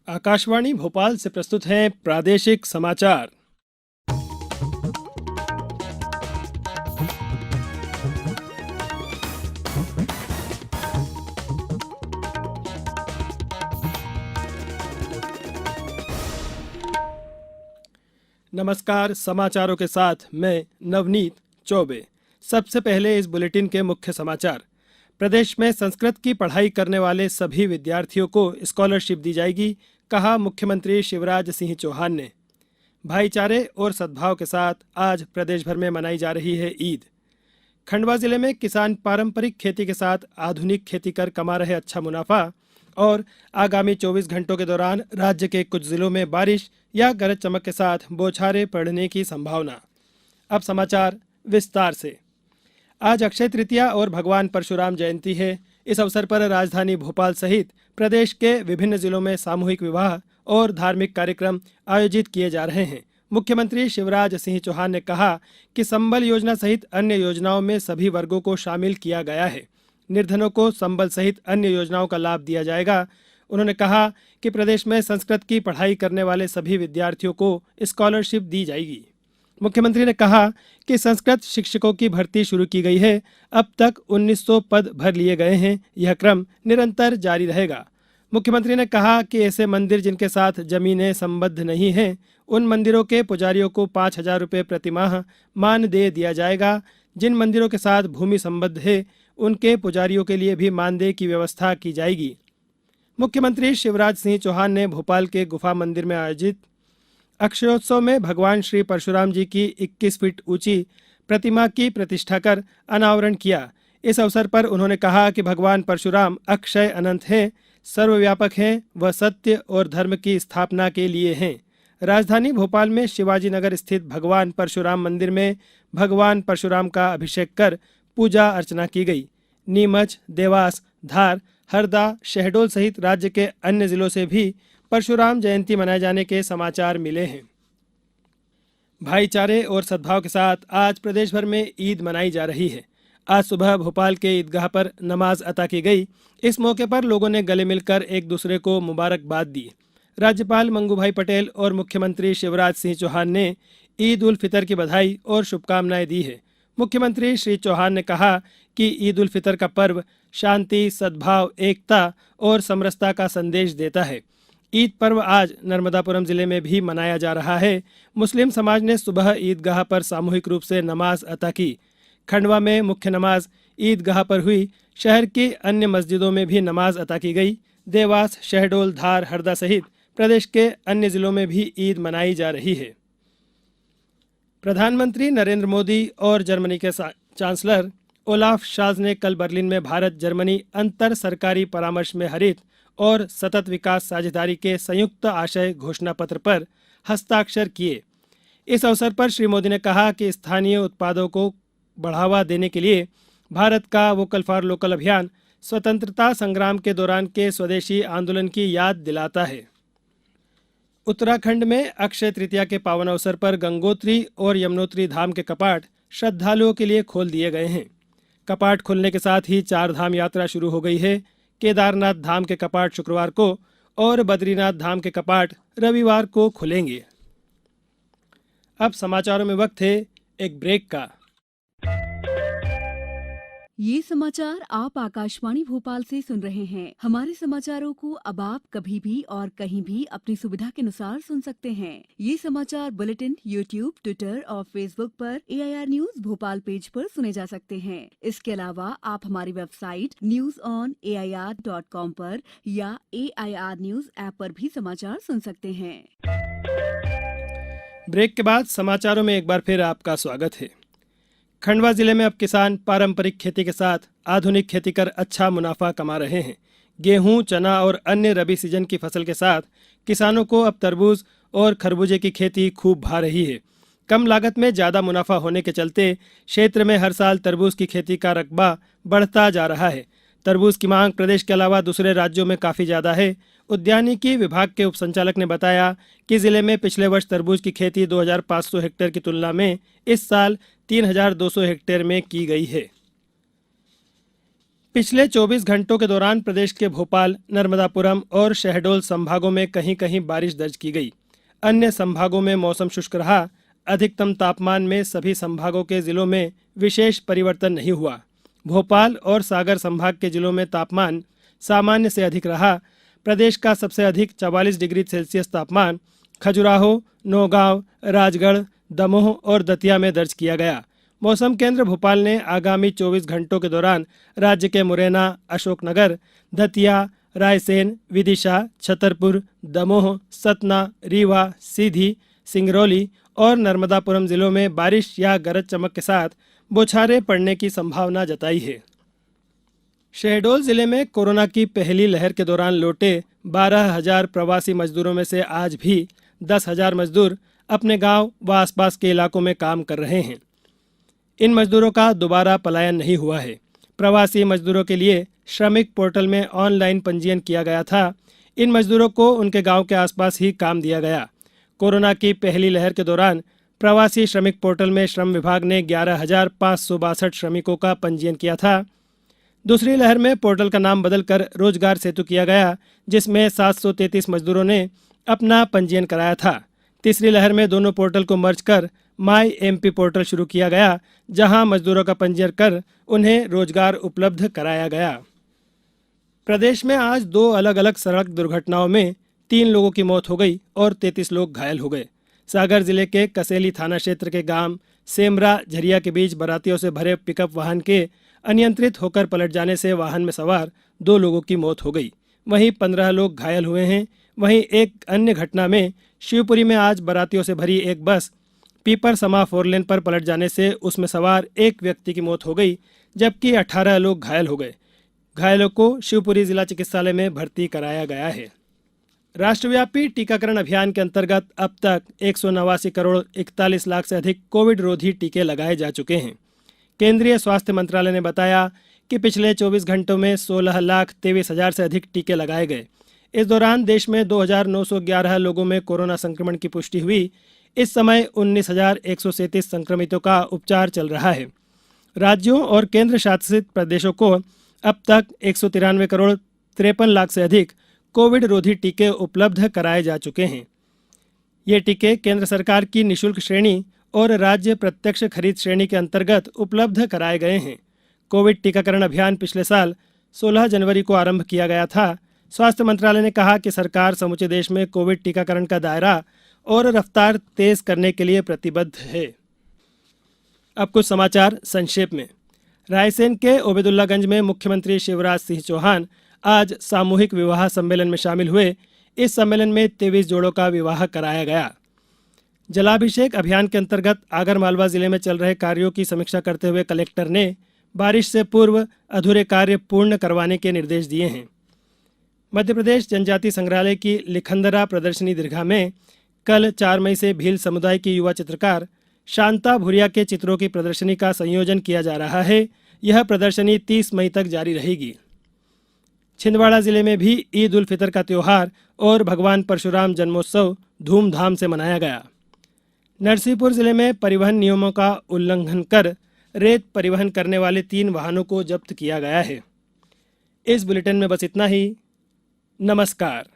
आकाशवाणी भोपाल से प्रस्तुत हैं प्रादेशिक समाचार। नमस्कार, समाचारों के साथ मैं नवनीत चौबे। सबसे पहले इस बुलेटिन के मुख्य समाचार। प्रदेश में संस्कृत की पढ़ाई करने वाले सभी विद्यार्थियों को स्कॉलरशिप दी जाएगी, कहा मुख्यमंत्री शिवराज सिंह चौहान ने। भाईचारे और सद्भाव के साथ आज प्रदेश भर में मनाई जा रही है ईद। खंडवा जिले में किसान पारंपरिक खेती के साथ आधुनिक खेती कर कमा रहे अच्छा मुनाफा और आगामी 24 घंटों के दौरान राज्य के कुछ जिलों में बारिश या गरज चमक के साथ बौछारें पड़ने की संभावना। अब समाचार विस्तार से। आज अक्षय तृतीया और भगवान परशुराम जयंती है। इस अवसर पर राजधानी भोपाल सहित प्रदेश के विभिन्न जिलों में सामूहिक विवाह और धार्मिक कार्यक्रम आयोजित किए जा रहे हैं। मुख्यमंत्री शिवराज सिंह चौहान ने कहा कि संबल योजना सहित अन्य योजनाओं में सभी वर्गों को शामिल किया गया है। निर्धनों को संबल सहित अन्य योजनाओं का लाभ दिया जाएगा। उन्होंने कहा कि प्रदेश में संस्कृत की पढ़ाई करने वाले सभी विद्यार्थियों को स्कॉलरशिप दी जाएगी। मुख्यमंत्री ने कहा कि संस्कृत शिक्षकों की भर्ती शुरू की गई है। अब तक 1900 पद भर लिए गए हैं। यह क्रम निरंतर जारी रहेगा। मुख्यमंत्री ने कहा कि ऐसे मंदिर जिनके साथ जमीनें संबद्ध नहीं हैं, उन मंदिरों के पुजारियों को 5,000 रुपये प्रतिमाह मानदेय दिया जाएगा। जिन मंदिरों के साथ भूमि संबद्ध है, उनके पुजारियों के लिए भी मानदेय की व्यवस्था की जाएगी। मुख्यमंत्री शिवराज सिंह चौहान ने भोपाल के गुफा मंदिर में आयोजित अक्षयोत्सव में भगवान श्री परशुराम जी की 21 फीट ऊंची प्रतिमा की प्रतिष्ठा कर अनावरण किया। इस अवसर पर उन्होंने कहा कि भगवान परशुराम अक्षय अनंत हैं, सर्वव्यापक हैं, वह सत्य और धर्म की स्थापना के लिए हैं। राजधानी भोपाल में शिवाजी नगर स्थित भगवान परशुराम मंदिर में भगवान परशुराम का अभिषेक कर पूजा अर्चना की गई। नीमच, देवास, धार, हरदा, शहडोल सहित राज्य के अन्य जिलों से भी परशुराम जयंती मनाए जाने के समाचार मिले हैं। भाईचारे और सद्भाव के साथ आज प्रदेश भर में ईद मनाई जा रही है। आज सुबह भोपाल के ईदगाह पर नमाज अता की गई। इस मौके पर लोगों ने गले मिलकर एक दूसरे को मुबारकबाद दी। राज्यपाल मंगू पटेल और मुख्यमंत्री शिवराज सिंह चौहान ने ईद उल फितर की बधाई और शुभकामनाएं दी है। मुख्यमंत्री श्री चौहान ने कहा कि ईद उल फितर का पर्व शांति, सद्भाव, एकता और समरसता का संदेश देता है। ईद पर्व आज नर्मदापुरम जिले में भी मनाया जा रहा है। मुस्लिम समाज ने सुबह ईदगाह पर सामूहिक रूप से नमाज अता की। खंडवा में मुख्य नमाज ईदगाह पर हुई। शहर की अन्य मस्जिदों में भी नमाज अता की गई। देवास, शहडोल, धार, हरदा सहित प्रदेश के अन्य जिलों में भी ईद मनाई जा रही है। प्रधानमंत्री नरेंद्र मोदी और जर्मनी के चांसलर ओलाफ शाल्ज ने कल बर्लिन में भारत जर्मनी अंतर सरकारी परामर्श में हरित और सतत विकास साझेदारी के संयुक्त आशय घोषणा पत्र पर हस्ताक्षर किए। इस अवसर पर श्री मोदी ने कहा कि स्थानीय उत्पादों को बढ़ावा देने के लिए भारत का वोकल फॉर लोकल अभियान स्वतंत्रता संग्राम के दौरान के स्वदेशी आंदोलन की याद दिलाता है। उत्तराखंड में अक्षय तृतीया के पावन अवसर पर गंगोत्री और यमुनोत्री धाम के कपाट श्रद्धालुओं के लिए खोल दिए गए हैं। कपाट खुलने के साथ ही 4 धाम यात्रा शुरू हो गई है। केदारनाथ धाम के कपाट शुक्रवार को और बद्रीनाथ धाम के कपाट रविवार को खुलेंगे। अब समाचारों में वक्त है एक ब्रेक का। ये समाचार आप आकाशवाणी भोपाल से सुन रहे हैं। हमारे समाचारों को अब आप कभी भी और कहीं भी अपनी सुविधा के अनुसार सुन सकते हैं। ये समाचार बुलेटिन यूट्यूब, ट्विटर और फेसबुक पर AIR न्यूज भोपाल पेज पर सुने जा सकते हैं। इसके अलावा आप हमारी वेबसाइट newsonair.com पर या AIR न्यूज ऐप पर भी समाचार सुन सकते हैं। ब्रेक के बाद समाचारों में एक बार फिर आपका स्वागत है। खंडवा जिले में अब किसान पारंपरिक खेती के साथ आधुनिक खेती कर अच्छा मुनाफा कमा रहे हैं। गेहूं, चना और अन्य रबी सीजन की फसल के साथ किसानों को अब तरबूज और खरबूजे की खेती खूब भा रही है। कम लागत में ज़्यादा मुनाफा होने के चलते क्षेत्र में हर साल तरबूज की खेती का रकबा बढ़ता जा रहा है। तरबूज की मांग प्रदेश के अलावा दूसरे राज्यों में काफ़ी ज़्यादा है। उद्यानिकी विभाग के उप संचालक ने बताया कि जिले में पिछले वर्ष तरबूज की खेती 2,500 हेक्टेयर की तुलना में इस साल 3,200 हेक्टेयर में की गई है। पिछले 24 घंटों के दौरान प्रदेश के भोपाल, नर्मदापुरम और शहडोल संभागों में कहीं कहीं बारिश दर्ज की गई। अन्य संभागों में मौसम शुष्क रहा। अधिकतम तापमान में सभी संभागों के जिलों में विशेष परिवर्तन नहीं हुआ। भोपाल और सागर संभाग के जिलों में तापमान सामान्य से अधिक रहा। प्रदेश का सबसे अधिक 44 डिग्री सेल्सियस तापमान खजुराहो, नौगांव, राजगढ़, दमोह और दतिया में दर्ज किया गया। मौसम केंद्र भोपाल ने आगामी 24 घंटों के दौरान राज्य के मुरैना, अशोकनगर, दतिया, रायसेन, विदिशा, छतरपुर, दमोह, सतना, रीवा, सीधी, सिंगरौली और नर्मदापुरम जिलों में बारिश या गरज चमक के साथ बौछारें पड़ने की संभावना जताई है। शहडोल जिले में कोरोना की पहली लहर के दौरान लौटे 12,000 प्रवासी मजदूरों में से आज भी 10,000 मजदूर अपने गांव व आसपास के इलाकों में काम कर रहे हैं। इन मजदूरों का दोबारा पलायन नहीं हुआ है। प्रवासी मजदूरों के लिए श्रमिक पोर्टल में ऑनलाइन पंजीयन किया गया था। इन मजदूरों को उनके गांव के आसपास ही काम दिया गया। कोरोना की पहली लहर के दौरान प्रवासी श्रमिक पोर्टल में श्रम विभाग ने 11,562 श्रमिकों का पंजीयन किया था। दूसरी लहर में पोर्टल का नाम बदलकर रोजगार सेतु किया गया, जिसमें 733 मजदूरों ने अपना पंजीयन कराया था। तीसरी लहर में दोनों पोर्टल को मर्ज कर माई एमपी पोर्टल शुरू किया गया, जहां मजदूरों का पंजीयन कर उन्हें रोजगार उपलब्ध कराया गया। प्रदेश में आज 2 अलग अलग सड़क दुर्घटनाओं में 3 लोगों की मौत हो गई और 33 लोग घायल हो गए। सागर जिले के कसेली थाना क्षेत्र के गांव सेमरा झरिया के बीच बारातियों से भरे पिकअप वाहन के अनियंत्रित होकर पलट जाने से वाहन में सवार 2 लोगों की मौत हो गई। वहीं 15 लोग घायल हुए हैं। वहीं एक अन्य घटना में शिवपुरी में आज बारातियों से भरी एक बस पीपर समा 4 लेन पर पलट जाने से उसमें सवार एक व्यक्ति की मौत हो गई, जबकि 18 लोग घायल हो गए। घायलों को शिवपुरी जिला चिकित्सालय में भर्ती कराया गया है। राष्ट्रव्यापी टीकाकरण अभियान के अंतर्गत अब तक 189 करोड़ 41 लाख से अधिक कोविड रोधी टीके लगाए जा चुके हैं। केंद्रीय स्वास्थ्य मंत्रालय ने बताया कि पिछले 24 घंटों में 16,23,000 से अधिक टीके लगाए गए। इस दौरान देश में 2,911 लोगों में कोरोना संक्रमण की पुष्टि हुई। इस समय 19,137 संक्रमितों का उपचार चल रहा है। राज्यों और केंद्र शासित प्रदेशों को अब तक 193 करोड़ 53 लाख से अधिक कोविड रोधी टीके उपलब्ध कराए जा चुके हैं। ये टीके केंद्र सरकार की निःशुल्क श्रेणी और राज्य प्रत्यक्ष खरीद श्रेणी के अंतर्गत उपलब्ध कराए गए हैं। कोविड टीकाकरण अभियान पिछले साल 16 जनवरी को आरंभ किया गया था। स्वास्थ्य मंत्रालय ने कहा कि सरकार समूचे देश में कोविड टीकाकरण का दायरा और रफ्तार तेज करने के लिए प्रतिबद्ध है। अब कुछ समाचार संक्षेप में। रायसेन के ओबेदुल्लागंज में मुख्यमंत्री शिवराज सिंह चौहान आज सामूहिक विवाह सम्मेलन में शामिल हुए। इस सम्मेलन में 23 जोड़ों का विवाह कराया गया। जलाभिषेक अभियान के अंतर्गत आगरमालवा जिले में चल रहे कार्यों की समीक्षा करते हुए कलेक्टर ने बारिश से पूर्व अधूरे कार्य पूर्ण करवाने के निर्देश दिए हैं। मध्य प्रदेश जनजाति संग्रहालय की लिखंदरा प्रदर्शनी दीर्घा में कल 4 मई से भील समुदाय की युवा चित्रकार शांता भूरिया के चित्रों की प्रदर्शनी का संयोजन किया जा रहा है। यह प्रदर्शनी 30 मई तक जारी रहेगी। छिंदवाड़ा जिले में भी ईद उल फितर का त्योहार और भगवान परशुराम जन्मोत्सव धूमधाम से मनाया गया। नरसिंहपुर जिले में परिवहन नियमों का उल्लंघन कर रेत परिवहन करने वाले 3 वाहनों को जब्त किया गया है। इस बुलेटिन में बस इतना ही। नमस्कार।